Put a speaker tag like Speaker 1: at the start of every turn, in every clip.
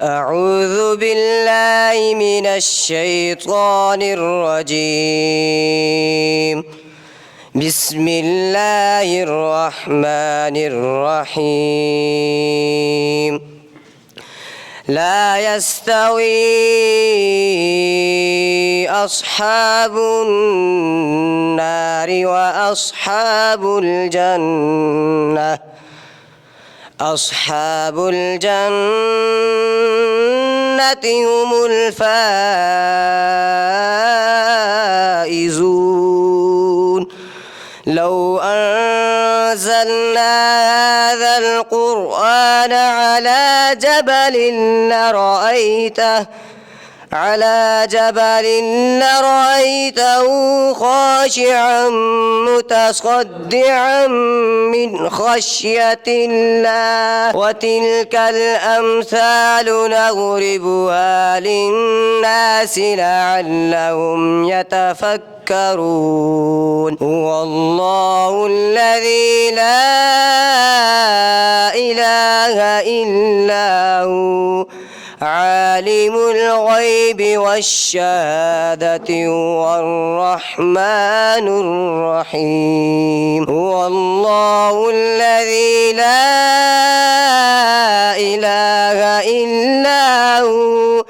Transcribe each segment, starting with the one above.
Speaker 1: أعوذ بالله من الشيطان الرجيم. بسم الله الرحمن الرحيم. لا يستوي أصحاب النار وأصحاب الجنة. أصحاب الجنة هم الفائزون. لو أنزلنا هذا القرآن على جبل لرأيته خاشعا متصدعا من خشية الله. وتلك الأمثال نضربها للناس لعلهم يتفكرون. هو الله الذي لا إله إلا هو عالم الغيب والشهادة هو الرحمن الرحيم. هو الله الذي لا إله إلا هو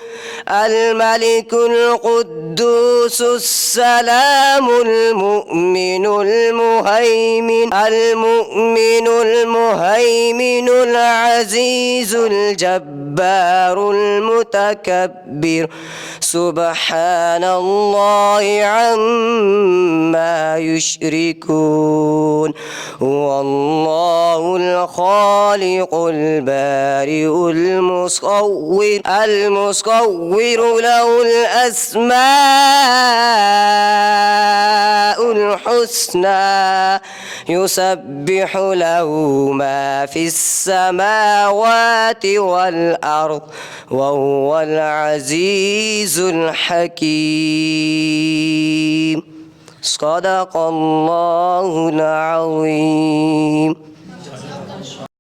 Speaker 1: الملك القدوس السلام المؤمن المهيمن العزيز الجبار المتكبر. سبحان الله عما يشركون. هو الله الخالق البارئ المصور له الأسماء الحسنى يسبح له ما في السماوات والأرض وهو العزيز الحكيم. صدق الله العظيم.